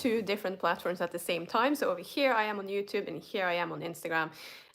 two different platforms at the same time. So over here I am on YouTube and here I am on Instagram.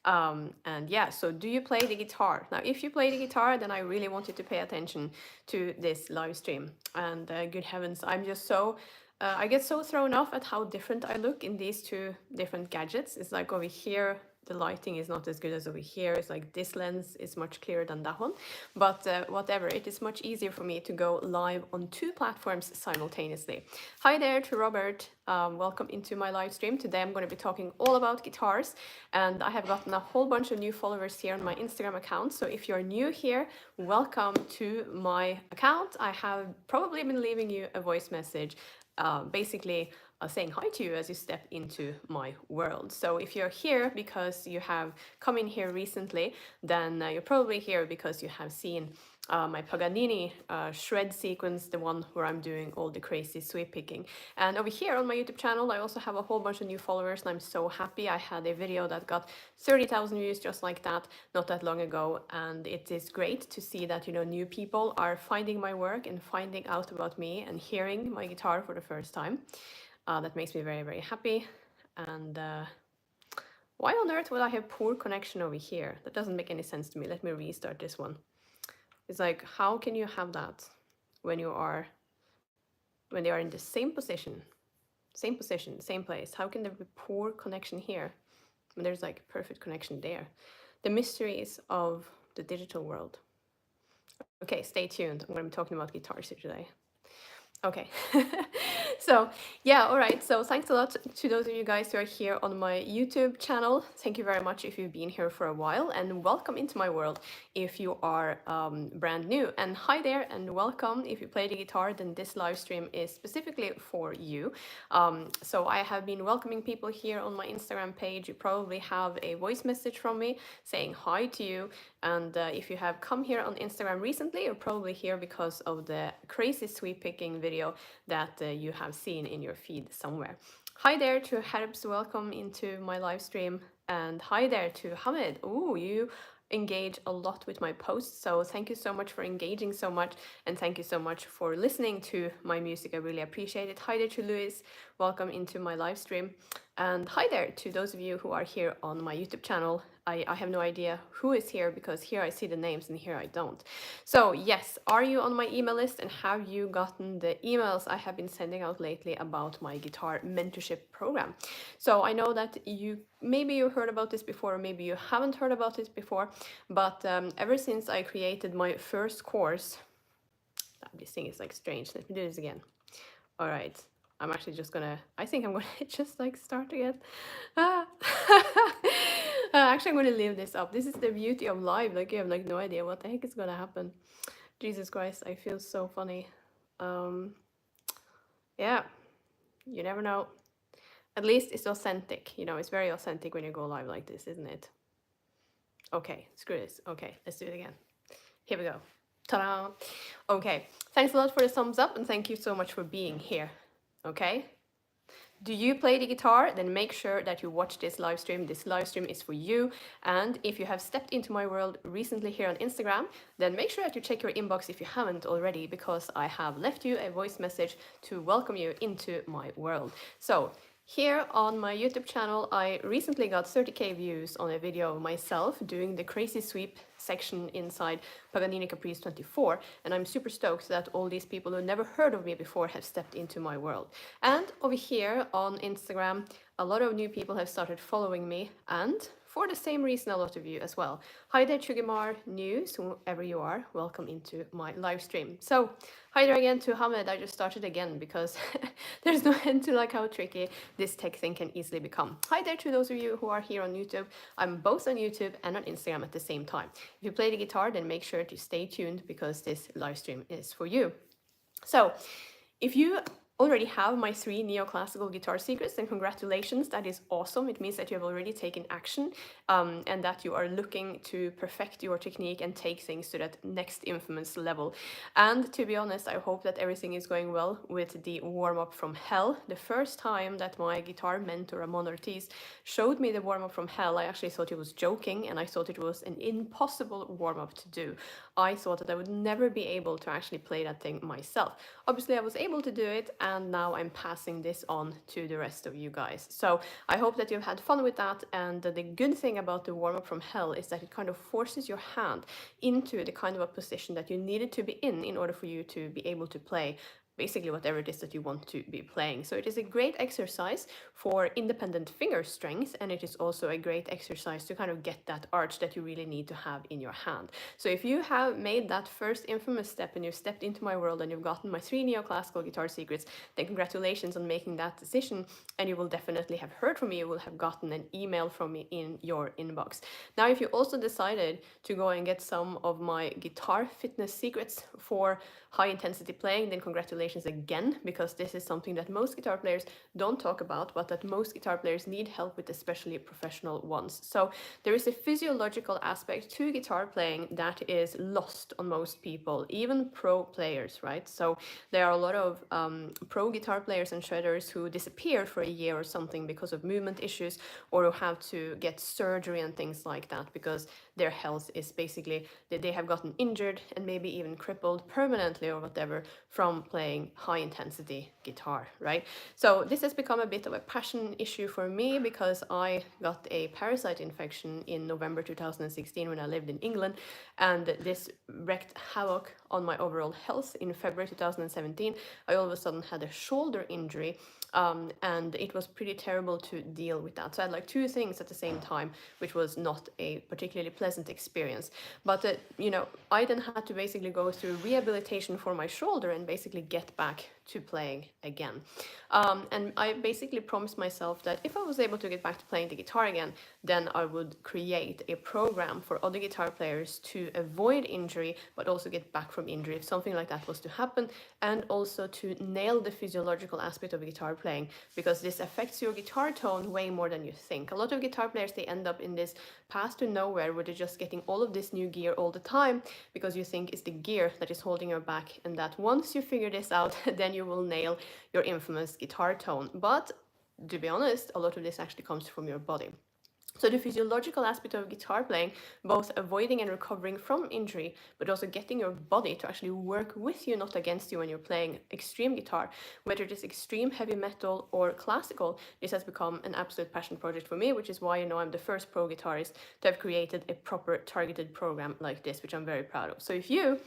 And yeah, so do you play the guitar? Now, if you play the guitar, then I really want you to pay attention to this live stream. And good heavens, I'm just so, I get so thrown off at how different I look in these two different gadgets. It's like over here, the lighting is not as good as over here. It's like this lens is much clearer than that one. But whatever, it is much easier for me to go live on two platforms simultaneously. Hi there to Robert. Welcome into my live stream. Today I'm going to be talking all about guitars, and I have gotten a whole bunch of new followers here on my Instagram account. So if you're new here, welcome to my account. I have probably been leaving you a voice message basically saying hi to you as you step into my world. So if you're here because you have come in here recently, then you're probably here because you have seen my Paganini shred sequence, the one where I'm doing all the crazy sweep picking. And over here on my YouTube channel, I also have a whole bunch of new followers, and I'm so happy. I had a video that got 30,000 views just like that not that long ago, and it is great to see that, you know, new people are finding my work and finding out about me and hearing my guitar for the first time. That makes me very, very happy. And why on earth would I have poor connection over here? That doesn't make any sense to me. Let me restart this one. It's like, how can you have that when they are in the same position, same place? How can there be poor connection here when there's like perfect connection there? The mysteries of the digital world. Okay, stay tuned. I'm going to be talking about guitars here today. Okay, so yeah, all right. So thanks a lot to those of you guys who are here on my YouTube channel. Thank you very much if you've been here for a while, and welcome into my world if you are brand new. And hi there, and welcome. If you play the guitar, then this live stream is specifically for you. So I have been welcoming people here on my Instagram page. You probably have a voice message from me saying hi to you. And if you have come here on Instagram recently, you're probably here because of the crazy sweep picking video that you have seen in your feed somewhere. Hi there to Herbs, welcome into my live stream. And hi there to Hamid. Ooh, you engage a lot with my posts, so thank you so much for engaging so much, and thank you so much for listening to my music. I really appreciate it. Hi there to Louis, welcome into my live stream. And hi there to those of you who are here on my YouTube channel. I have no idea who is here because here I see the names and here I don't. So yes, are you on my email list, and have you gotten the emails I have been sending out lately about my guitar mentorship program? So I know that maybe you heard about this before, or maybe you haven't heard about it before, but ever since I created my first course, this thing is like strange. Let me do this again. All right. I'm actually just gonna, I think I'm gonna just like start again. Ah. Actually, I'm gonna leave this up. This is the beauty of live. Like, you have like no idea what the heck is gonna happen. Jesus Christ, I feel so funny. Yeah, you never know. At least it's authentic. You know, it's very authentic when you go live like this, isn't it? Okay, screw this. Okay, let's do it again. Here we go. Ta-da! Okay, thanks a lot for the thumbs up, and thank you so much for being here. Okay? Do you play the guitar? Then make sure that you watch this live stream. This live stream is for you. And if you have stepped into my world recently here on Instagram, then make sure that you check your inbox if you haven't already, because I have left you a voice message to welcome you into my world. So here on my YouTube channel, I recently got 30k views on a video of myself doing the crazy sweep section inside Paganini Caprice 24, and I'm super stoked that all these people who never heard of me before have stepped into my world. And over here on Instagram, a lot of new people have started following me, and for the same reason, a lot of you as well. Hi there, Chugamar News, whoever you are, welcome into my live stream. So, hi there again to Hamid. I just started again because there's no end to like how tricky this tech thing can easily become. Hi there to those of you who are here on YouTube. I'm both on YouTube and on Instagram at the same time. If you play the guitar, then make sure to stay tuned because this live stream is for you. So, if you already have my 3 neoclassical guitar secrets, then congratulations, that is awesome. It means that you have already taken action and that you are looking to perfect your technique and take things to that next infamous level. And to be honest, I hope that everything is going well with the warm-up from hell. The first time that my guitar mentor, Ramon Ortiz, showed me the warm-up from hell, I actually thought he was joking, and I thought it was an impossible warm-up to do. I thought that I would never be able to actually play that thing myself. Obviously, I was able to do it, and now I'm passing this on to the rest of you guys. So I hope that you've had fun with that, and the good thing about the warm-up from hell is that it kind of forces your hand into the kind of a position that you needed to be in order for you to be able to play basically whatever it is that you want to be playing. So it is a great exercise for independent finger strength, and it is also a great exercise to kind of get that arch that you really need to have in your hand. So if you have made that first infamous step and you've stepped into my world and you've gotten my 3 neoclassical guitar secrets, then congratulations on making that decision, and you will definitely have heard from me, you will have gotten an email from me in your inbox. Now, if you also decided to go and get some of my guitar fitness secrets for high intensity playing, then congratulations again, because this is something that most guitar players don't talk about, but that most guitar players need help with, especially professional ones. So there is a physiological aspect to guitar playing that is lost on most people, even pro players, right? So there are a lot of pro guitar players and shredders who disappear for a year or something because of movement issues, or who have to get surgery and things like that because their health is basically, they have gotten injured and maybe even crippled permanently or whatever from playing high intensity guitar, right? So this has become a bit of a passion issue for me because I got a parasite infection in November 2016 when I lived in England, and this wreaked havoc on my overall health. In February 2017, I all of a sudden had a shoulder injury, and it was pretty terrible to deal with that. So I had like 2 things at the same time, which was not a particularly pleasant experience. But I then had to basically go through rehabilitation for my shoulder and basically get back to playing again. And I basically promised myself that if I was able to get back to playing the guitar again, then I would create a program for other guitar players to avoid injury, but also get back from injury if something like that was to happen, and also to nail the physiological aspect of guitar playing, because this affects your guitar tone way more than you think. A lot of guitar players, they end up in this path to nowhere where they're just getting all of this new gear all the time because you think it's the gear that is holding you back, and that once you figure this out, then you will nail your infamous guitar tone. But to be honest, a lot of this actually comes from your body. So the physiological aspect of guitar playing, both avoiding and recovering from injury, but also getting your body to actually work with you, not against you when you're playing extreme guitar, whether it is extreme heavy metal or classical, this has become an absolute passion project for me, which is why I'm the first pro guitarist to have created a proper targeted program like this, which I'm very proud of. So if you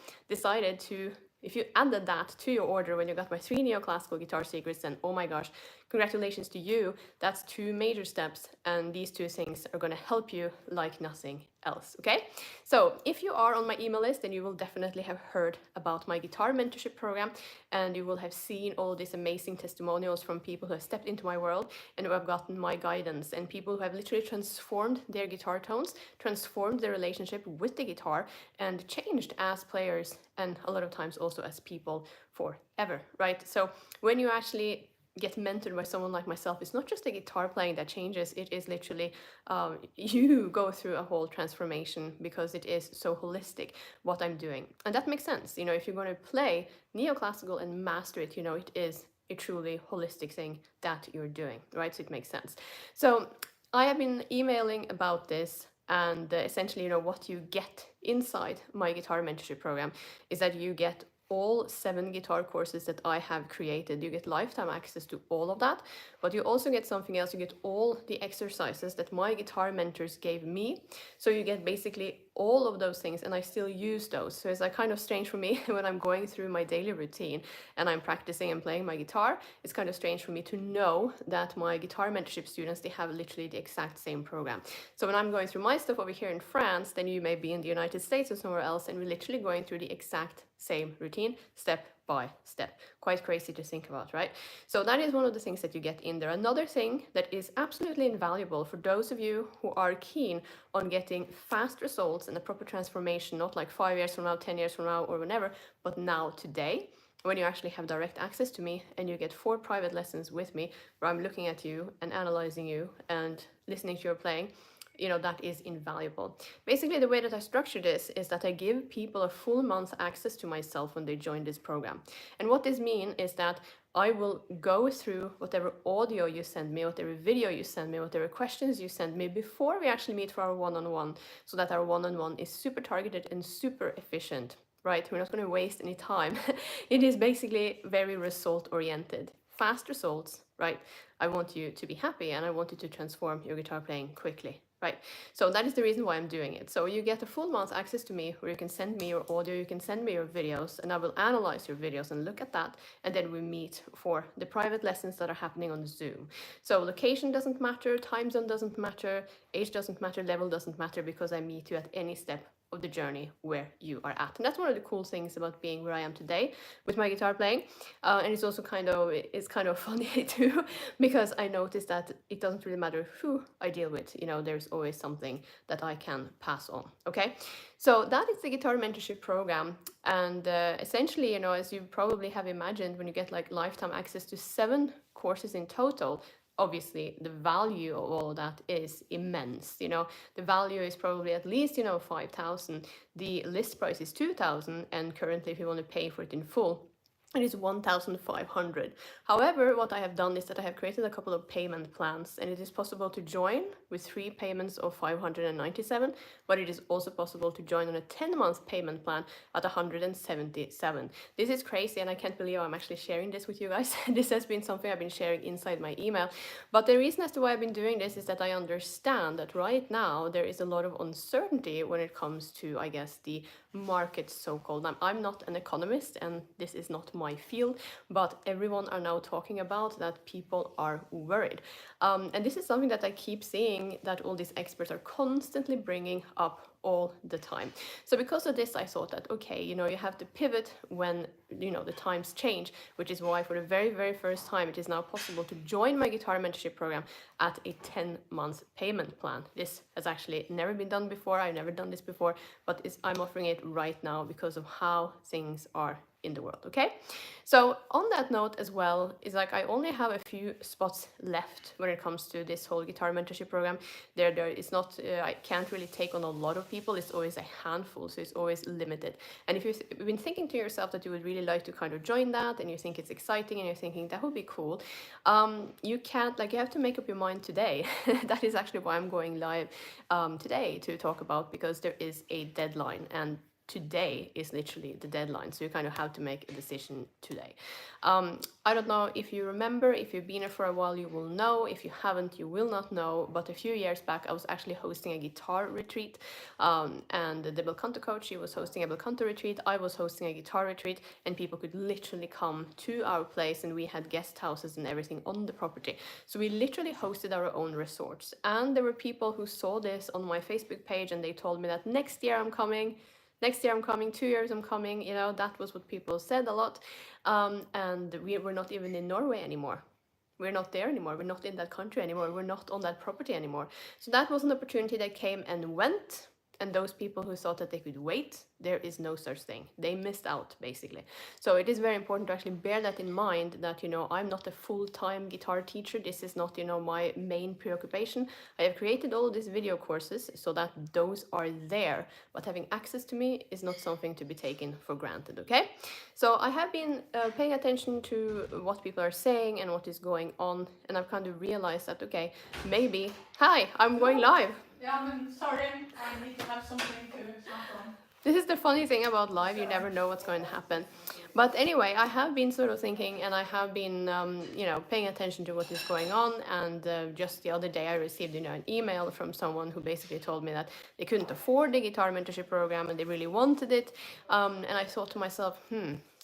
added that to your order when you got my 3 neoclassical guitar secrets, then oh my gosh, congratulations to you. That's 2 major steps, and these 2 things are going to help you like nothing else, okay? So if you are on my email list, then you will definitely have heard about my guitar mentorship program, and you will have seen all these amazing testimonials from people who have stepped into my world and who have gotten my guidance, and people who have literally transformed their guitar tones, transformed their relationship with the guitar, and changed as players, and a lot of times also as people forever, right? So when you actually get mentored by someone like myself, it's not just the guitar playing that changes, it is literally you go through a whole transformation because it is so holistic what I'm doing. And that makes sense, if you're going to play neoclassical and master it, it is a truly holistic thing that you're doing, right? So it makes sense. So I have been emailing about this, and essentially, what you get inside my guitar mentorship program is that you get all 7 guitar courses that I have created. You get lifetime access to all of that, but you also get something else. You get all the exercises that my guitar mentors gave me. So you get basically all of those things, and I still use those. So it's like kind of strange for me when I'm going through my daily routine and I'm practicing and playing my guitar. It's kind of strange for me to know that my guitar mentorship students, they have literally the exact same program. So when I'm going through my stuff over here in France, then you may be in the United States or somewhere else, and we're literally going through the exact same routine, step by step. Quite crazy to think about, right? So that is one of the things that you get in there. Another thing that is absolutely invaluable for those of you who are keen on getting fast results and a proper transformation, not like 5 years from now, 10 years from now, or whenever, but now, today, when you actually have direct access to me and you get 4 private lessons with me where I'm looking at you and analyzing you and listening to your playing, that is invaluable. Basically, the way that I structure this is that I give people a full month access to myself when they join this program. And what this means is that I will go through whatever audio you send me, whatever video you send me, whatever questions you send me before we actually meet for our one-on-one, so that our one-on-one is super targeted and super efficient. right? We're not going to waste any time. It is basically very result oriented. Fast results, right? I want you to be happy and I want you to transform your guitar playing quickly, right? So that is the reason why I'm doing it. So you get a full month access to me where you can send me your audio, you can send me your videos, and I will analyze your videos and look at that. And then we meet for the private lessons that are happening on Zoom. So location doesn't matter, time zone doesn't matter, age doesn't matter, level doesn't matter, because I meet you at any step of the journey where you are at. And that's one of the cool things about being where I am today with my guitar playing. And it's also kind of funny too, because I noticed that it doesn't really matter who I deal with. You know, there's always something that I can pass on. Okay, so that is the guitar mentorship program. And essentially, you know, as you probably have imagined, when you get like lifetime access to 7 courses in total, obviously the value of all of that is immense. You know, the value is probably at least, you know, 5,000. The list price is 2,000, and currently if you want to pay for it in full, it is 1,500. However, what I have done is that I have created a couple of payment plans, and it is possible to join with 3 payments of 597, but it is also possible to join on a 10-month payment plan at 177. This is crazy, and I can't believe I'm actually sharing this with you guys. This has been something I've been sharing inside my email. But the reason as to why I've been doing this is that I understand that right now there is a lot of uncertainty when it comes to, I guess, the market, so-called. I'm not an economist, and this is not my field, but everyone are now talking about that people are worried. And this is something that I keep seeing that all these experts are constantly bringing up all the time. So because of this, I thought that, okay, you know, you have to pivot when, you know, the times change, which is why for the very, very first time, it is now possible to join my guitar mentorship program at a 10-month payment plan. This has actually never been done before. I've never done this before, but I'm offering it right now because of how things are in the world. Okay, so on that note as well, is like I only have a few spots left when it comes to this whole guitar mentorship program. There is not, I can't really take on a lot of people. It's always a handful, so it's always limited. And if you've been thinking to yourself that you would really like to kind of join that, and you think it's exciting, and you're thinking that would be cool, you can't, like, you have to make up your mind today. That is actually why I'm going live today to talk about, because there is a deadline, and today is literally the deadline, so you kind of have to make a decision today. I don't know if you remember, if you've been here for a while, you will know. If you haven't, you will not know. But a few years back, I was actually hosting a guitar retreat, and the bel canto coach, she was hosting a bel canto retreat. I was hosting a guitar retreat, and people could literally come to our place, and we had guest houses and everything on the property. So we literally hosted our own resorts. And there were people who saw this on my Facebook page, and they told me that next year I'm coming. Next year I'm coming, 2 years I'm coming, you know, that was what people said a lot. And we're not even in Norway anymore. We're not there anymore. We're not in that country anymore. We're not on that property anymore. So that was an opportunity that came and went. And those people who thought that they could wait, there is no such thing. They missed out, basically. So it is very important to actually bear that in mind, that, you know, I'm not a full-time guitar teacher. This is not, you know, my main preoccupation. I have created all of these video courses so that those are there. But having access to me is not something to be taken for granted, okay? So I have been paying attention to what people are saying and what is going on. And I've kind of realized that, okay, maybe... Hi, I'm going live. Yeah, I'm sorry, I need to have something to snack on. This is the funny thing about live, you never know what's going to happen. But anyway, I have been sort of thinking, and I have been, you know, paying attention to what is going on. And just the other day, I received, you know, an email from someone who basically told me that they couldn't afford the guitar mentorship program and they really wanted it. And I thought to myself,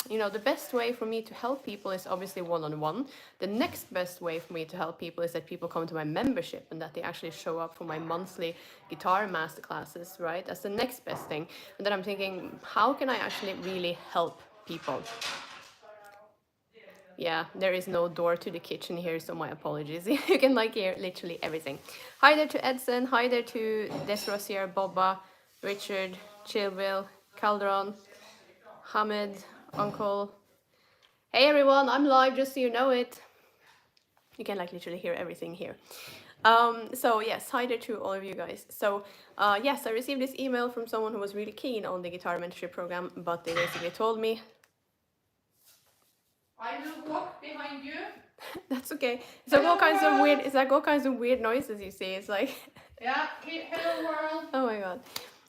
you know, the best way for me to help people is obviously one-on-one. The next best way for me to help people is that people come to my membership and that they actually show up for my monthly guitar masterclasses, right? That's the next best thing. And then I'm thinking, how can I actually really help people? Yeah, there is no door to the kitchen here, so my apologies. You can like hear literally everything. Hi there to Edson, hi there to Desrosier, Boba, Richard, Chillville, Calderon, Hamid, Uncle. Hey everyone, I'm live, just so you know it. You can like literally hear everything here. So yes, hi there to all of you guys. So yes, I received this email from someone who was really keen on the guitar mentorship program, but they basically told me... I will walk behind you. That's okay. It's like all kinds of weird. It's like all kinds of weird noises you see. It's like... Yeah, hello world. Oh my god.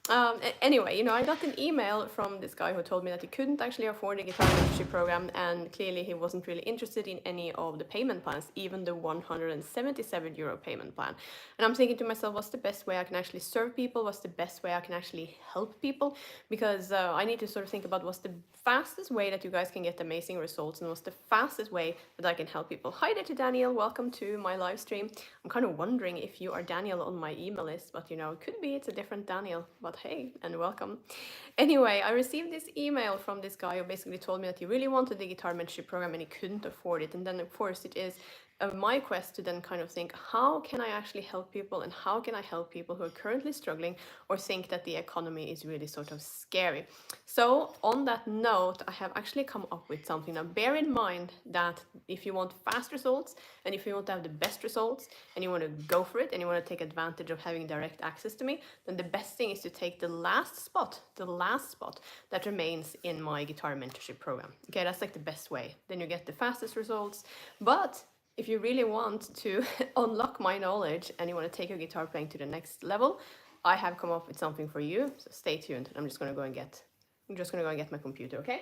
Anyway, I got an email from this guy who told me that he couldn't actually afford a guitar mentorship program, and clearly he wasn't really interested in any of the payment plans, even the 177 euro payment plan. And I'm thinking to myself, what's the best way I can actually serve people? What's the best way I can actually help people? Because I need to sort of think about what's the fastest way that you guys can get amazing results, and what's the fastest way that I can help people. Hi there to Daniel, welcome to my live stream. I'm kind of wondering if you are Daniel on my email list, but it could be it's a different Daniel, but hey, and welcome. Anyway, I received this email from this guy who basically told me that he really wanted the guitar mentorship program and he couldn't afford it. And then of course it is my quest to then kind of think, how can I actually help people, and how can I help people who are currently struggling or think that the economy is really sort of scary? So on that note, I have actually come up with something. Now bear in mind that if you want fast results, and if you want to have the best results, and you want to go for it, and you want to take advantage of having direct access to me, then the best thing is to take the last spot that remains in my guitar mentorship program. Okay, that's like the best way. Then you get the fastest results. But if you really want to unlock my knowledge and you want to take your guitar playing to the next level, I have come up with something for you. So stay tuned. I'm just gonna go and get my computer, okay?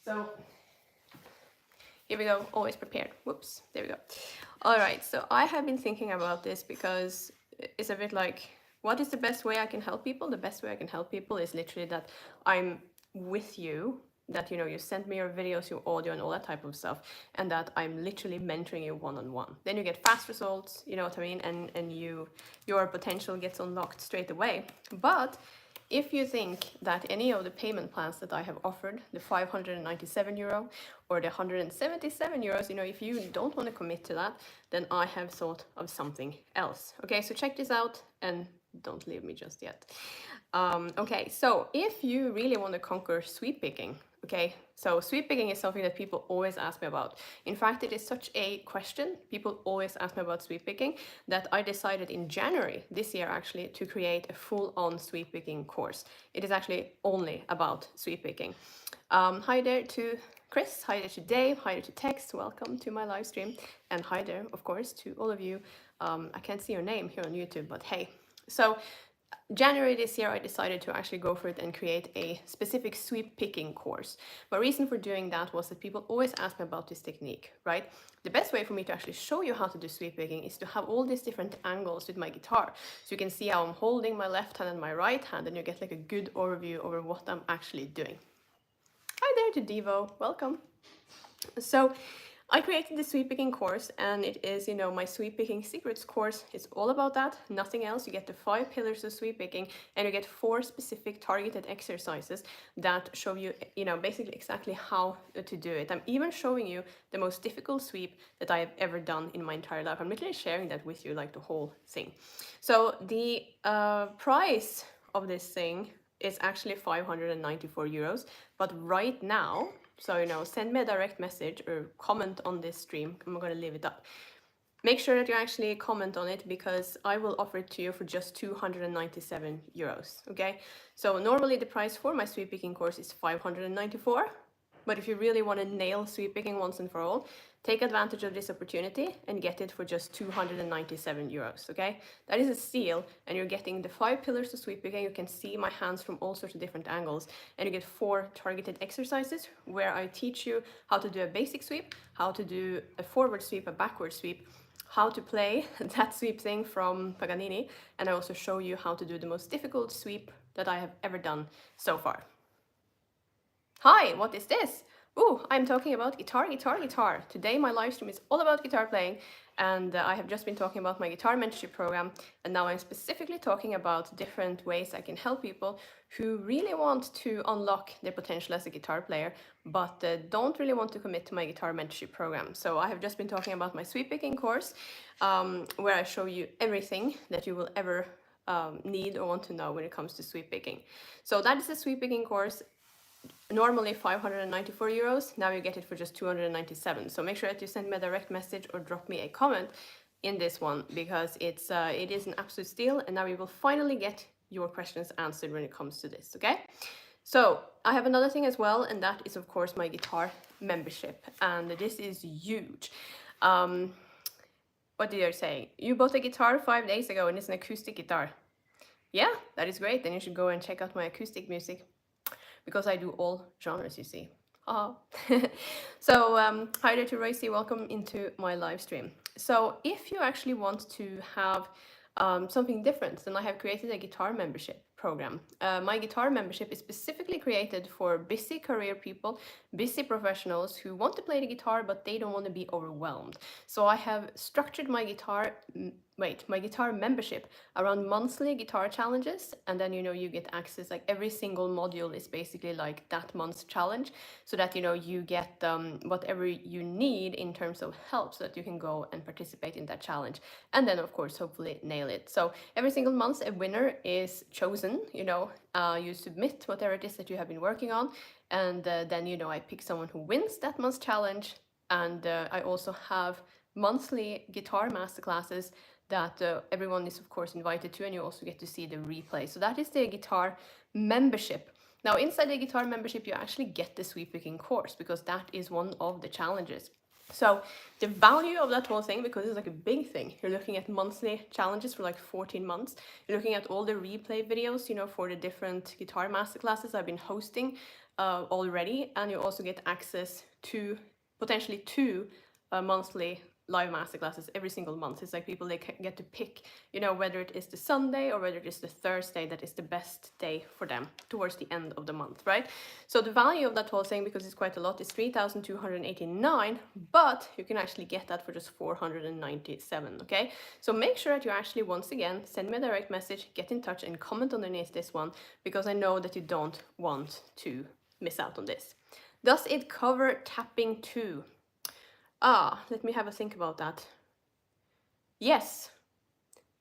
So here we go, always prepared. Whoops, there we go. All right, so I have been thinking about this because it's a bit like, what is the best way I can help people? The best way I can help people is literally that I'm with you, that you send me your videos, your audio, and all that type of stuff, and that I'm literally mentoring you one-on-one. Then you get fast results, you know what I mean, and your potential gets unlocked straight away. But if you think that any of the payment plans that I have offered, the 597 euro or the 177 euros, if you don't want to commit to that, then I have thought of something else. Okay, so check this out and don't leave me just yet. Okay, so if you really want to conquer sweep picking, okay, so sweep picking is something that people always ask me about. In fact, it is such a question. People always ask me about sweep picking that I decided in January this year actually to create a full-on sweep picking course. It is actually only about sweep picking. Hi there to Chris, hi there to Dave, hi there to Tex, welcome to my live stream, and hi there, of course, to all of you. I can't see your name here on YouTube, but hey. So January this year, I decided to actually go for it and create a specific sweep picking course. My reason for doing that was that people always ask me about this technique, right? The best way for me to actually show you how to do sweep picking is to have all these different angles with my guitar. So you can see how I'm holding my left hand and my right hand, and you get like a good overview over what I'm actually doing. Hi there to Devo, welcome. So I created the sweep picking course, and it is, my sweep picking secrets course. It's all about that, nothing else. You get the 5 pillars of sweep picking, and you get 4 specific targeted exercises that show you, basically exactly how to do it. I'm even showing you the most difficult sweep that I have ever done in my entire life. I'm literally sharing that with you, like the whole thing. So the price of this thing is actually 594 euros, but right now, so send me a direct message or comment on this stream. I'm going to leave it up. Make sure that you actually comment on it, because I will offer it to you for just 297 euros, okay? So normally the price for my sweep picking course is 594, but if you really want to nail sweep picking once and for all, take advantage of this opportunity and get it for just 297 euros, okay? That is a steal, and you're getting the 5 pillars of sweep picking. You can see my hands from all sorts of different angles, and you get 4 targeted exercises where I teach you how to do a basic sweep, how to do a forward sweep, a backward sweep, how to play that sweep thing from Paganini, and I also show you how to do the most difficult sweep that I have ever done so far. Hi, what is this? Ooh, I'm talking about guitar. Today my live stream is all about guitar playing, and I have just been talking about my guitar mentorship program, and now I'm specifically talking about different ways I can help people who really want to unlock their potential as a guitar player, but don't really want to commit to my guitar mentorship program. So I have just been talking about my sweep picking course, where I show you everything that you will ever need or want to know when it comes to sweep picking. So that is the sweep picking course. Normally 594 euros, now you get it for just 297. So make sure that you send me a direct message or drop me a comment in this one, because it is an absolute steal, and now you will finally get your questions answered when it comes to this, okay? So I have another thing as well, and that is of course my guitar membership, and this is huge. What did I say? You bought a guitar 5 days ago and it's an acoustic guitar. Yeah, that is great. Then you should go and check out my acoustic music because I do all genres, you see. Haha. So, hi there to Royce, welcome into my live stream. So, if you actually want to have something different, then I have created a guitar membership program. My guitar membership is specifically created for busy career people, busy professionals who want to play the guitar but they don't want to be overwhelmed. So I have structured my my guitar membership around monthly guitar challenges, and then you get access, like every single module is basically like that month's challenge, so that you get whatever you need in terms of help so that you can go and participate in that challenge, and then of course hopefully nail it. So every single month a winner is chosen. You submit whatever it is that you have been working on, and then I pick someone who wins that month's challenge. And I also have monthly guitar masterclasses that everyone is of course invited to, and you also get to see the replay. So that is the guitar membership. Now inside the guitar membership you actually get the sweep picking course, because that is one of the challenges. So the value of that whole thing, because it's like a big thing, you're looking at monthly challenges for like 14 months. You're looking at all the replay videos, for the different guitar masterclasses I've been hosting already, and you also get access to potentially two monthly live masterclasses every single month. It's like people, they get to pick, whether it is the Sunday or whether it is the Thursday that is the best day for them towards the end of the month, right? So the value of that whole thing, because it's quite a lot, is 3,289, but you can actually get that for just 497, okay? So make sure that you actually, once again, send me a direct message, get in touch and comment underneath this one, because I know that you don't want to miss out on this. Does it cover tapping too? Let me have a think about that. Yes,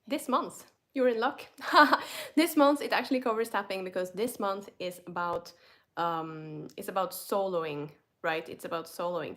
this month. You're in luck. This month it actually covers tapping, because this month is about soloing, right? It's about soloing.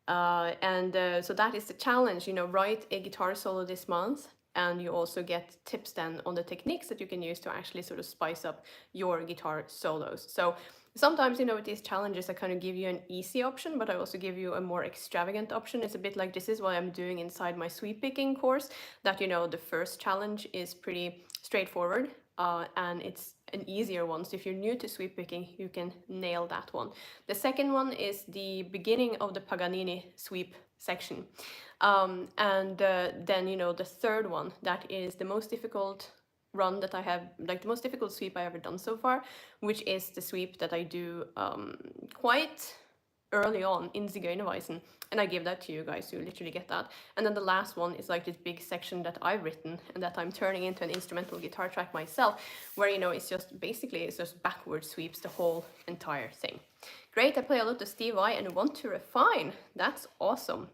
So that is the challenge, write a guitar solo this month, and you also get tips then on the techniques that you can use to actually sort of spice up your guitar solos. So sometimes, with these challenges, I kind of give you an easy option, but I also give you a more extravagant option. It's a bit like, this is what I'm doing inside my sweep picking course, that, the first challenge is pretty straightforward, and it's an easier one. So if you're new to sweep picking, you can nail that one. The second one is the beginning of the Paganini sweep section. And then, the third one, that is the most difficult run that I have, like the most difficult sweep I ever done so far, which is the sweep that I do quite early on in Zigeunerweisen, and I give that to you guys, so you literally get that. And then the last one is like this big section that I've written and that I'm turning into an instrumental guitar track myself, where it's just backward sweeps the whole entire thing. Great, I play a lot of Steve Vai and want to refine. That's awesome.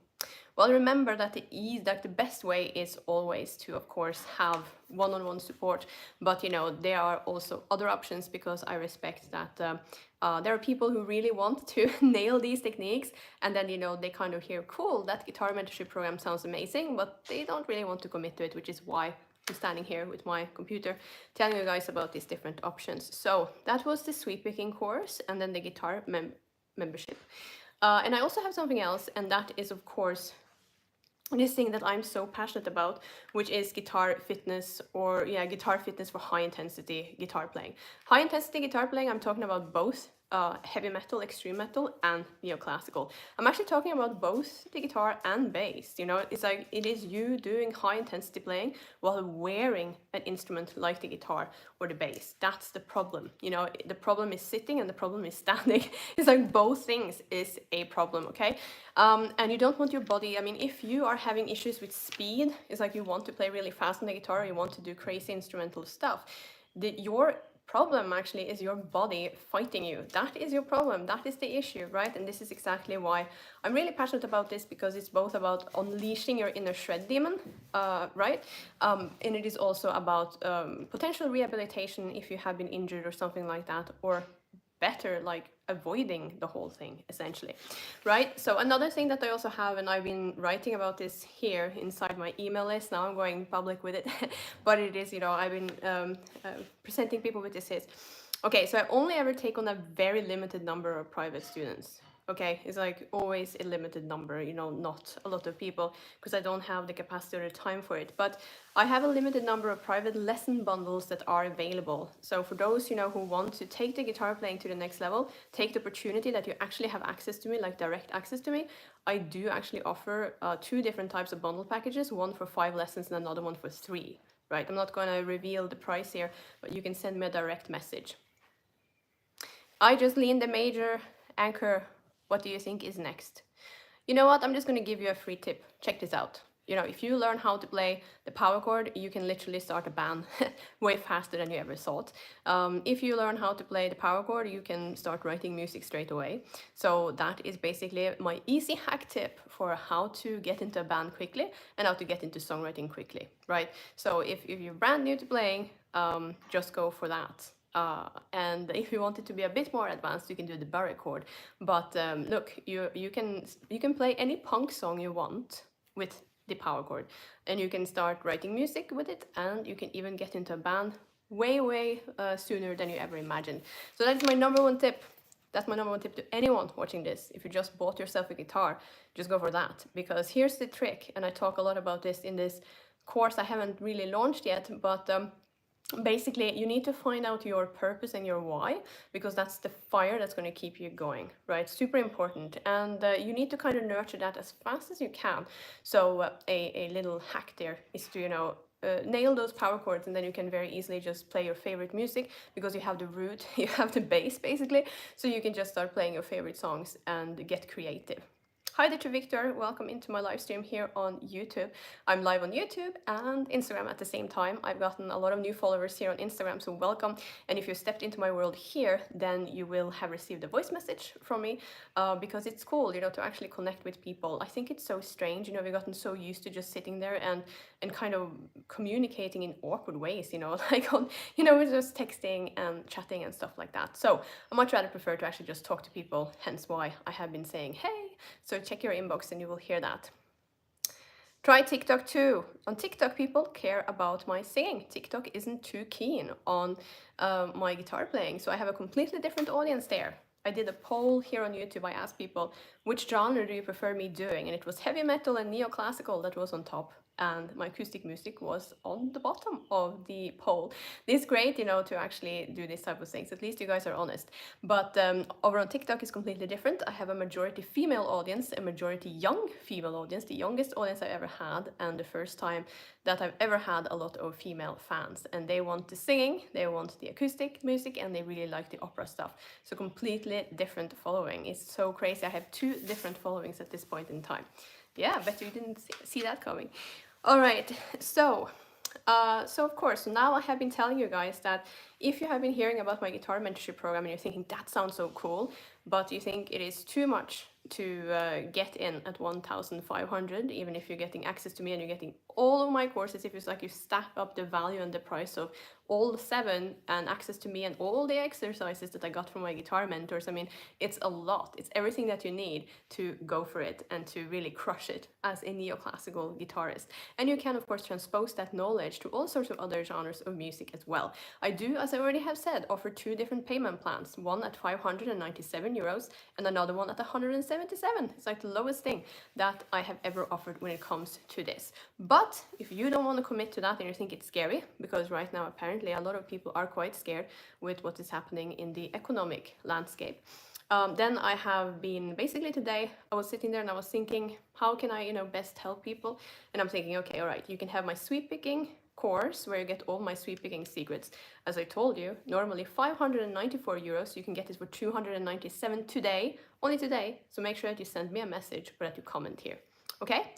Well, remember that the best way is always to, of course, have one-on-one support, but there are also other options, because I respect that there are people who really want to nail these techniques, and then they kind of hear, cool, that guitar mentorship program sounds amazing, but they don't really want to commit to it, which is why I'm standing here with my computer telling you guys about these different options. So that was the sweep picking course, and then the guitar membership. And I also have something else, and that is, of course, this thing that I'm so passionate about, which is guitar fitness, or guitar fitness for high intensity guitar playing. High intensity guitar playing, I'm talking about both heavy metal, extreme metal, and neoclassical. I'm actually talking about both the guitar and bass. It's like, it is you doing high intensity playing while wearing an instrument like the guitar or the bass. That's the problem. The problem is sitting and the problem is standing. It's like both things is a problem, okay? And you don't want your body, if you are having issues with speed, it's like you want to play really fast on the guitar, you want to do crazy instrumental stuff, your problem actually is your body fighting you. That is your problem. That is the issue, right? And this is exactly why I'm really passionate about this, because it's both about unleashing your inner shred demon, right? And it is also about potential rehabilitation if you have been injured or something like that, or better, like avoiding the whole thing, essentially, right? So another thing that I also have, and I've been writing about this here inside my email list, now I'm going public with it, but it is, I've been presenting people with this is, okay, so I only ever take on a very limited number of private students. Okay, it's like always a limited number, you know, not a lot of people, because I don't have the capacity or the time for it. But I have a limited number of private lesson bundles that are available. So for those, you know, who want to take the guitar playing to the next level, take the opportunity that you actually have access to me, like direct access to me, I do actually offer two different types of bundle packages, one for 5 lessons and another one for 3. Right, I'm not going to reveal the price here, but you can send me a direct message. I just leaned the major anchor. What do you think is next? You know what? I'm just going to give you a free tip. Check this out. You know, if you learn how to play the power chord, you can literally start a band way faster than you ever thought. If you learn how to play the power chord, you can start writing music straight away. So that is basically my easy hack tip for how to get into a band quickly and how to get into songwriting quickly, right? So if you're brand new to playing, just go for that. And if you want it to be a bit more advanced, you can do the barre chord. But look, you can play any punk song you want with the power chord, and you can start writing music with it, and you can even get into a band way sooner than you ever imagined. So that's my number one tip. That's my number one tip to anyone watching this. If you just bought yourself a guitar, just go for that. Because here's the trick, and I talk a lot about this in this course I haven't really launched yet, but basically you need to find out your purpose and your why, because that's the fire that's going to keep you going, right? Super important. And you need to kind of nurture that as fast as you can. So a little hack there is to, you know, nail those power chords, and then you can very easily just play your favorite music, because you have the root, you have the bass basically, so you can just start playing your favorite songs and get creative. Hi there to Victor, welcome into my live stream here on YouTube. I'm live on YouTube and Instagram at the same time. I've gotten a lot of new followers here on Instagram, so welcome. And if you stepped into my world here, then you will have received a voice message from me, because it's cool, you know, to actually connect with people. I think it's so strange, you know, we've gotten so used to just sitting there and kind of communicating in awkward ways, you know, like on, you know, just texting and chatting and stuff like that. So I much rather prefer to actually just talk to people, hence why I have been saying, hey, so check your inbox and you will hear that. Try TikTok too. On TikTok, people care about my singing. TikTok isn't too keen on my guitar playing, so I have a completely different audience there. I did a poll here on YouTube. I asked people, which genre do you prefer me doing? And it was heavy metal and neoclassical that was on top, and my acoustic music was on the bottom of the poll. It's great, you know, to actually do these type of things. At least you guys are honest. But over on TikTok is completely different. I have a majority female audience, a majority young female audience, the youngest audience I've ever had, and the first time that I've ever had a lot of female fans. And they want the singing, they want the acoustic music, and they really like the opera stuff. So completely different following. It's so crazy. I have 2 different followings at this point in time. Yeah, I bet you didn't see that coming. All right, so of course, now I have been telling you guys that if you have been hearing about my guitar mentorship program and you're thinking that sounds so cool, but you think it is too much to get in at 1,500, even if you're getting access to me and you're getting all of my courses, if it's like you stack up the value and the price of all 7 and access to me and all the exercises that I got from my guitar mentors, I mean, it's a lot. It's everything that you need to go for it and to really crush it as a neoclassical guitarist. And you can, of course, transpose that knowledge to all sorts of other genres of music as well. I do, as I already have said, offer 2 different payment plans, one at 597 euros and another one at 177. It's like the lowest thing that I have ever offered when it comes to this. But if you don't want to commit to that and you think it's scary, because right now apparently a lot of people are quite scared with what is happening in the economic landscape, then I have been, basically today, I was sitting there and I was thinking, how can I, you know, best help people? And I'm thinking, okay, all right, you can have my sweep picking course where you get all my sweep picking secrets. As I told you, normally 594 euros, you can get it for 297 today, only today. So make sure that you send me a message or that you comment here, okay?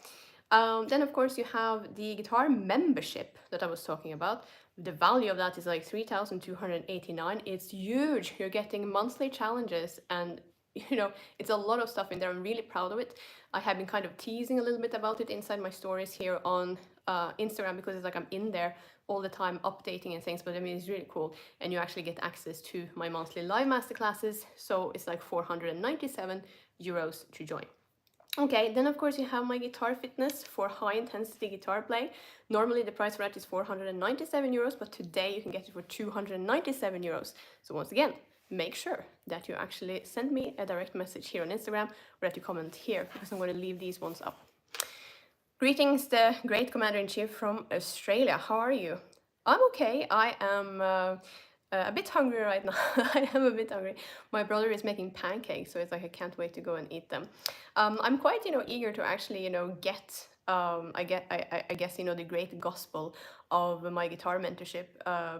Then of course you have the guitar membership that I was talking about. The value of that is like 3,289. It's huge. You're getting monthly challenges and you know, it's a lot of stuff in there. I'm really proud of it. I have been kind of teasing a little bit about it inside my stories here on Instagram, because it's like I'm in there all the time updating and things, but I mean, it's really cool. And you actually get access to my monthly live masterclasses. So it's like 497 euros to join. Okay, then of course you have my guitar fitness for high intensity guitar playing. Normally the price for that is 497 euros, but today you can get it for 297 euros. So once again, make sure that you actually send me a direct message here on Instagram or that you comment here, because I'm going to leave these ones up. Greetings, the great Commander-in-Chief from Australia. How are you? I'm okay. I am a bit hungry right now. I am a bit hungry. My brother is making pancakes, so it's like I can't wait to go and eat them. I'm quite, eager to actually, get I guess the great gospel of my guitar mentorship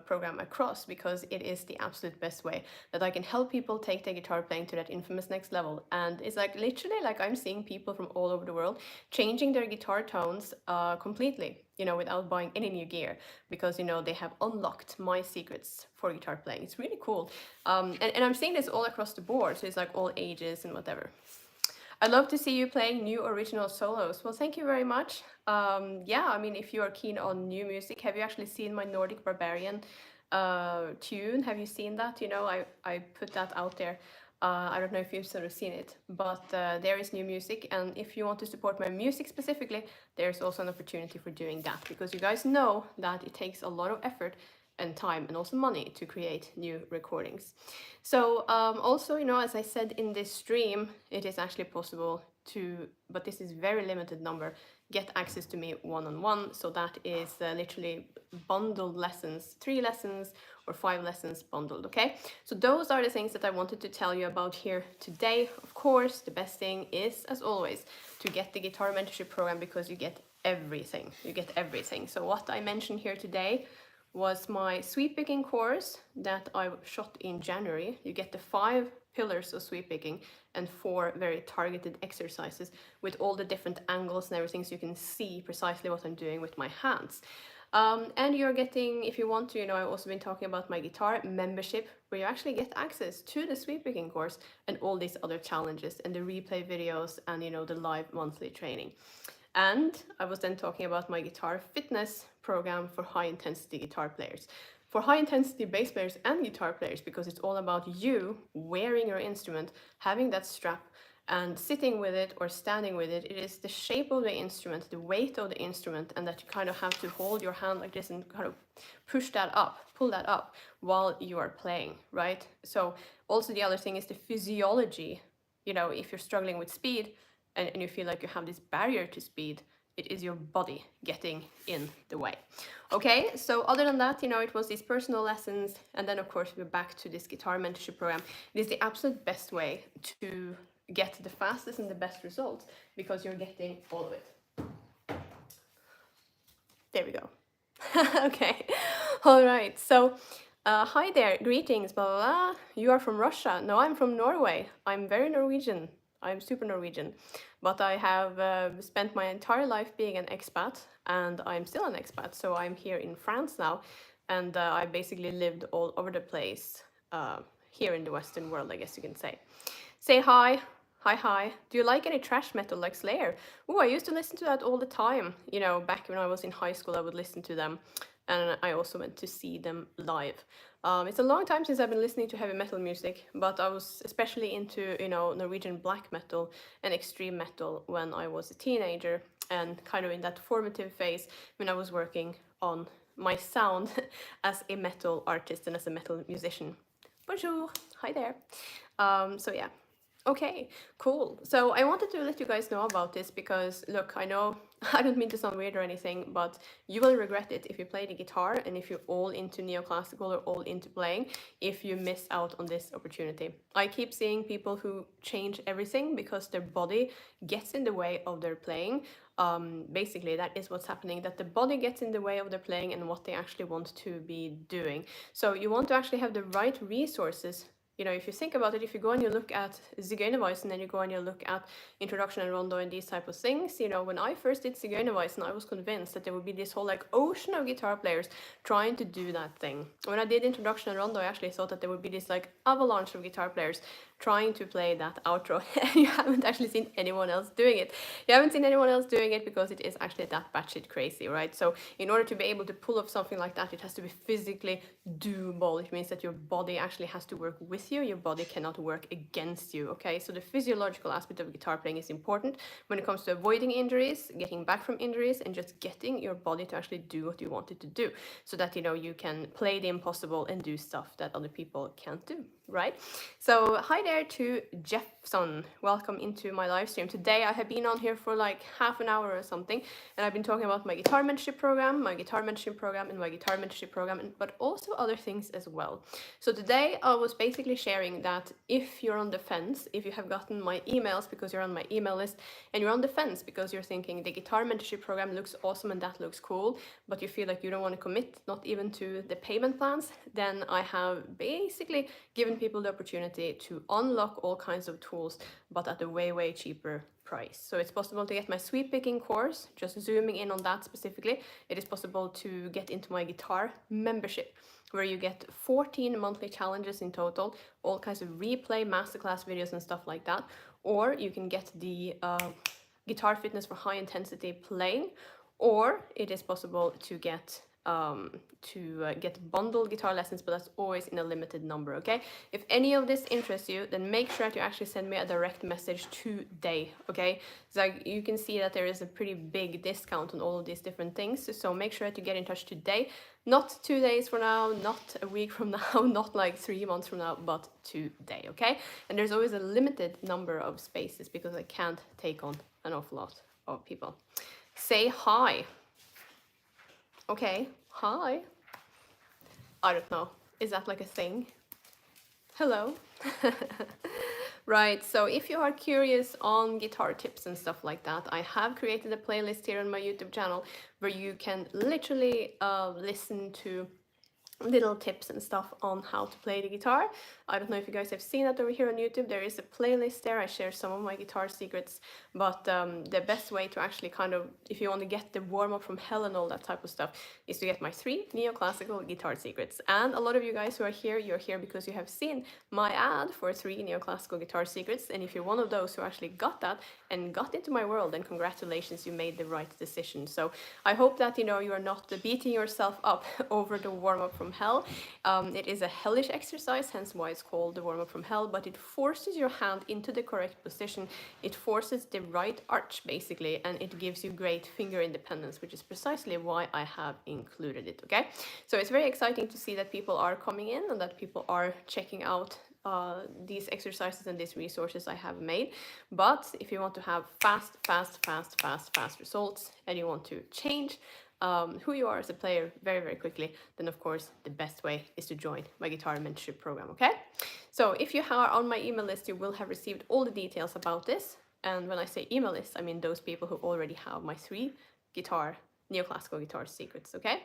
program across, because it is the absolute best way that I can help people take their guitar playing to that infamous next level. And it's like literally like I'm seeing people from all over the world changing their guitar tones completely, without buying any new gear, because they have unlocked my secrets for guitar playing. It's really cool, and I'm seeing this all across the board, so it's like all ages and whatever. I'd love to see you playing new original solos. Well, thank you very much. Yeah, I mean, if you are keen on new music, have you actually seen my Nordic Barbarian tune? Have you seen that? I put that out there. I don't know if you've sort of seen it, but there is new music. And if you want to support my music specifically, there's also an opportunity for doing that, because you guys know that it takes a lot of effort and time and also money to create new recordings. So also, as I said in this stream, it is actually possible to, but this is very limited number, get access to me one-on-one. So that is literally bundled lessons, 3 lessons or 5 lessons bundled, okay? So those are the things that I wanted to tell you about here today. Of course, the best thing is, as always, to get the guitar mentorship program, because you get everything. You get everything. So what I mentioned here today was my sweep picking course that I shot in January. You get the 5 pillars of sweep picking and 4 very targeted exercises with all the different angles and everything, so you can see precisely what I'm doing with my hands. And you're getting, if you want to, I've also been talking about my guitar membership, where you actually get access to the sweep picking course and all these other challenges and the replay videos and the live monthly training. And I was then talking about my guitar fitness program for high intensity guitar players, for high intensity bass players and guitar players, because it's all about you wearing your instrument, having that strap and sitting with it or standing with it. It is the shape of the instrument, the weight of the instrument, and that you kind of have to hold your hand like this and kind of push that up, pull that up while you are playing, right? So also the other thing is the physiology. If you're struggling with speed, and you feel like you have this barrier to speed, it is your body getting in the way. Okay, so other than that, it was these personal lessons, and then of course we're back to this guitar mentorship program. It is the absolute best way to get the fastest and the best results, because you're getting all of it. There we go. Okay, all right, so hi there, greetings, blah, blah, blah. You are from Russia. No, I'm from Norway. I'm very Norwegian. I'm super Norwegian, but I have spent my entire life being an expat, and I'm still an expat. So I'm here in France now, and I basically lived all over the place here in the Western world, I guess you can say. Say hi. Hi. Do you like any thrash metal like Slayer? Oh, I used to listen to that all the time. Back when I was in high school, I would listen to them, and I also went to see them live. It's a long time since I've been listening to heavy metal music, but I was especially into, Norwegian black metal and extreme metal when I was a teenager, and kind of in that formative phase when I was working on my sound as a metal artist and as a metal musician. Bonjour, hi there. So yeah. Okay, cool. So I wanted to let you guys know about this because, look, I know I don't mean to sound weird or anything, but you will regret it if you play the guitar and if you're all into neoclassical or all into playing, if you miss out on this opportunity. I keep seeing people who change everything because their body gets in the way of their playing. Basically, that is what's happening, that the body gets in the way of their playing and what they actually want to be doing. So you want to actually have the right resources. If you think about it, if you go and you look at Zigeunerweisen and then you go and you look at Introduction and Rondo and these type of things, when I first did Zigeunerweisen, I was convinced that there would be this whole like ocean of guitar players trying to do that thing. When I did Introduction and Rondo, I actually thought that there would be this like avalanche of guitar players trying to play that outro and you haven't actually seen anyone else doing it. You haven't seen anyone else doing it because it is actually that batshit crazy, right? So in order to be able to pull off something like that, it has to be physically doable. It means that your body actually has to work with you. Your body cannot work against you, okay? So the physiological aspect of guitar playing is important when it comes to avoiding injuries, getting back from injuries, and just getting your body to actually do what you want it to do, so that, you know, you can play the impossible and do stuff that other people can't do, right? So hi there to Jeffson. Welcome into my live stream. Today I have been on here for like half an hour or something, and I've been talking about my guitar mentorship program, and my guitar mentorship program, but also other things as well. So today I was basically sharing that if you're on the fence, if you have gotten my emails because you're on my email list, and you're on the fence because you're thinking the guitar mentorship program looks awesome and that looks cool, but you feel like you don't want to commit, not even to the payment plans, then I have basically given people the opportunity to unlock all kinds of tools, but at a way cheaper price. So it's possible to get my sweep picking course, just zooming in on that specifically. It is possible to get into my guitar membership, where you get 14 monthly challenges in total, all kinds of replay masterclass videos and stuff like that. Or you can get the guitar fitness for high intensity playing, or it is possible to get bundled guitar lessons, but that's always in a limited number, okay? If any of this interests you, then make sure to actually send me a direct message today, okay? So you can see that there is a pretty big discount on all of these different things, so make sure to get in touch today. Not 2 days from now, not a week from now, not like 3 months from now, but today, okay? And there's always a limited number of spaces because I can't take on an awful lot of people. Say hi. Okay, hi. I don't know. Is that like a thing? Hello. Right, so if you are curious on guitar tips and stuff like that, I have created a playlist here on my YouTube channel where you can literally listen to little tips and stuff on how to play the guitar. I don't know if you guys have seen that over here on YouTube. There is a playlist there. I share some of my guitar secrets, but the best way to actually kind of, if you want to get the warm-up from hell and all that type of stuff, is to get my 3 neoclassical guitar secrets. And a lot of you guys who are here, you're here because you have seen my ad for 3 neoclassical guitar secrets, and if you're one of those who actually got that and got into my world, then congratulations, you made the right decision. So I hope that, you know, you are not beating yourself up over the warm-up from hell. It is a hellish exercise, hence why it's called the warm-up from hell, but it forces your hand into the correct position. It forces the right arch basically, and it gives you great finger independence, which is precisely why I have included it, okay? So it's very exciting to see that people are coming in and that people are checking out these exercises and these resources I have made. But if you want to have fast results, and you want to change who you are as a player very quickly, then of course the best way is to join my guitar mentorship program, okay? So if you are on my email list, you will have received all the details about this. And when I say email list, I mean those people who already have my 3 neoclassical guitar secrets, okay?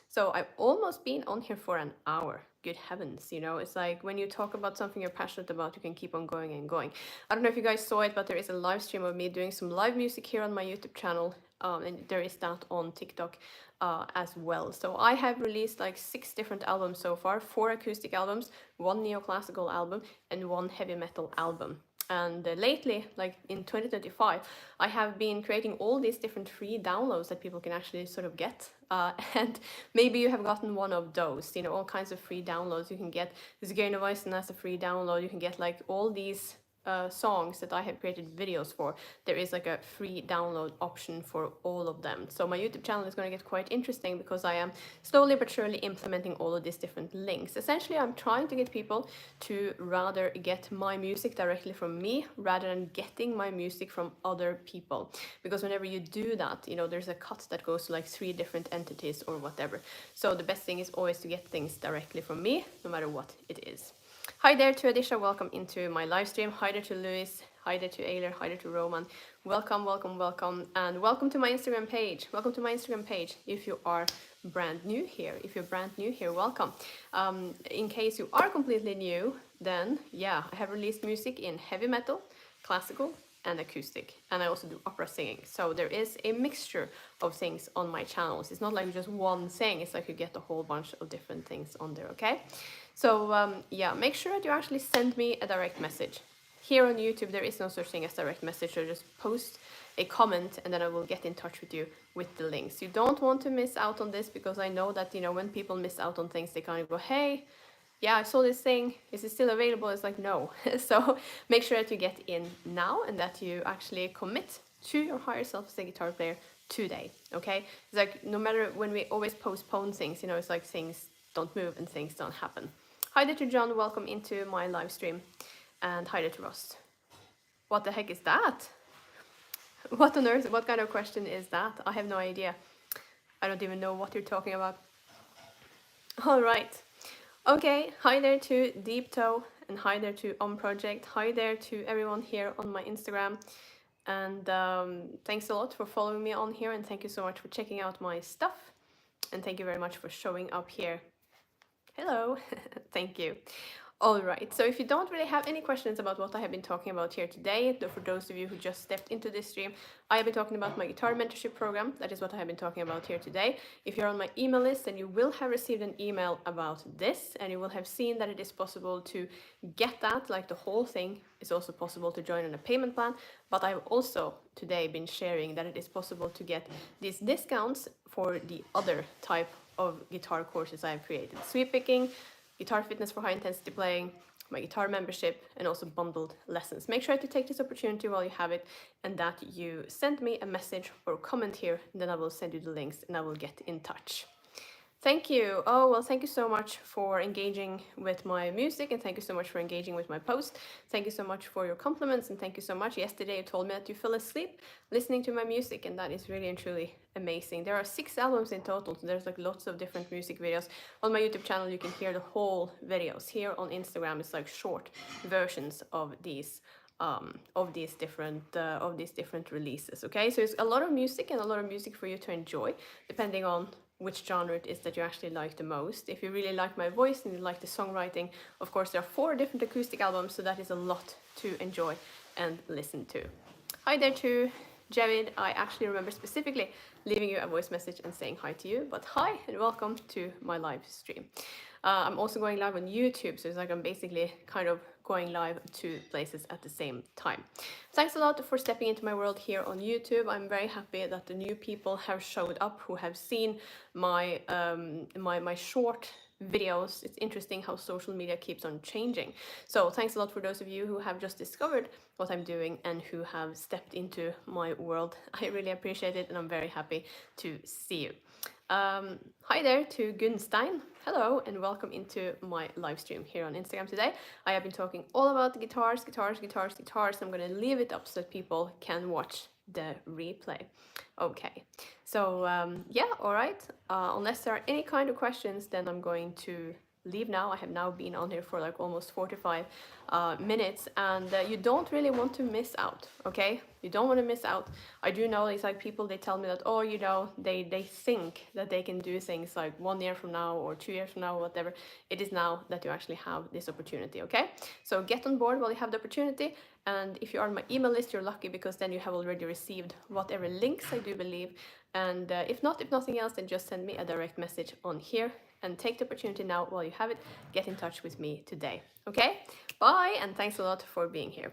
So I've almost been on here for an hour. Good heavens, you know, it's like when you talk about something you're passionate about, you can keep on going and going. I don't know if you guys saw it, but there is a live stream of me doing some live music here on my YouTube channel, and there is that on TikTok as well. So I have released like 6 different albums so far, 4 acoustic albums, 1 neoclassical album, and 1 heavy metal album. And lately, like in 2025, I have been creating all these different free downloads that people can actually sort of get. And maybe you have gotten one of those, you know, all kinds of free downloads. You can get Zgerneweissen as a free download. You can get like all these songs that I have created videos for. There is like a free download option for all of them. So my YouTube channel is going to get quite interesting because I am slowly but surely implementing all of these different links. Essentially, I'm trying to get people to rather get my music directly from me rather than getting my music from other people. Because whenever you do that, you know, there's a cut that goes to like 3 different entities or whatever. So the best thing is always to get things directly from me, no matter what it is. Hi there to Adisha, welcome into my live stream. Hi there to Luis, hi there to Ayler, hi there to Roman. Welcome, and welcome to my Instagram page. Welcome to my Instagram page if you are brand new here. If you're brand new here, welcome. In case you are completely new, then yeah, I have released music in heavy metal, classical, and acoustic, and I also do opera singing. So there is a mixture of things on my channels. It's not like just one thing, it's like you get a whole bunch of different things on there, okay? So yeah, make sure that you actually send me a direct message. Here on YouTube, there is no such thing as direct message, so just post a comment and then I will get in touch with you with the links. You don't want to miss out on this, because I know that, you know, when people miss out on things, they kind of go, hey, yeah, I saw this thing, is it still available? It's like, no. So make sure that you get in now and that you actually commit to your higher self as a guitar player today, okay? It's like, no matter, when we always postpone things, you know, it's like things don't move and things don't happen. Hi there to John, welcome into my live stream. And hi there to Ross. What the heck is that? What on earth, what kind of question is that? I have no idea. I don't even know what you're talking about. All right. Okay, hi there to Deep Toe, and hi there to On Project. Hi there to everyone here on my Instagram. And thanks a lot for following me on here, and thank you so much for checking out my stuff. And thank you very much for showing up here. Hello, thank you. All right, so if you don't really have any questions about what I have been talking about here today, though for those of you who just stepped into this stream, I have been talking about my guitar mentorship program. That is what I have been talking about here today. If you're on my email list, then you will have received an email about this, and you will have seen that it is possible to get that, like the whole thing. It's also possible to join on a payment plan, but I've also today been sharing that it is possible to get these discounts for the other type of guitar courses I have created. Sweep picking, guitar fitness for high intensity playing, my guitar membership, and also bundled lessons. Make sure to take this opportunity while you have it, and that you send me a message or a comment here, and then I will send you the links and I will get in touch. Thank you. Oh, well, thank you so much for engaging with my music, and thank you so much for engaging with my post. Thank you so much for your compliments, and thank you so much. Yesterday you told me that you fell asleep listening to my music, and that is really and truly amazing. There are 6 albums in total, so there's like lots of different music videos. On my YouTube channel you can hear the whole videos. Here on Instagram it's like short versions of these different releases. Okay, so it's a lot of music, and a lot of music for you to enjoy, depending on which genre it is that you actually like the most. If you really like my voice and you like the songwriting, of course there are 4 different acoustic albums, so that is a lot to enjoy and listen to. Hi there to Javid. I actually remember specifically leaving you a voice message and saying hi to you, but hi and welcome to my live stream. I'm also going live on YouTube, so it's like I'm basically kind of going live 2 places at the same time. Thanks a lot for stepping into my world here on YouTube. I'm very happy that the new people have showed up who have seen my my short videos. It's interesting how social media keeps on changing. So thanks a lot for those of you who have just discovered what I'm doing and who have stepped into my world. I really appreciate it, and I'm very happy to see you. Hi there to Gunstein. Hello and welcome into my live stream here on Instagram today. I have been talking all about guitars. I'm going to leave it up so that people can watch the replay. Okay, so yeah, all right. Unless there are any kind of questions, then I'm going to leave now. I have now been on here for like almost 45 minutes, and you don't really want to miss out, okay? You don't want to miss out. I do know it's like people, they tell me that, oh, you know, they think that they can do things like 1 year from now or 2 years from now or whatever. It is now that you actually have this opportunity, okay? So get on board while you have the opportunity, and if you are on my email list, you're lucky, because then you have already received whatever links, I do believe. And if nothing else, then just send me a direct message on here, and take the opportunity now while you have it. Get in touch with me today. Okay, bye, and thanks a lot for being here.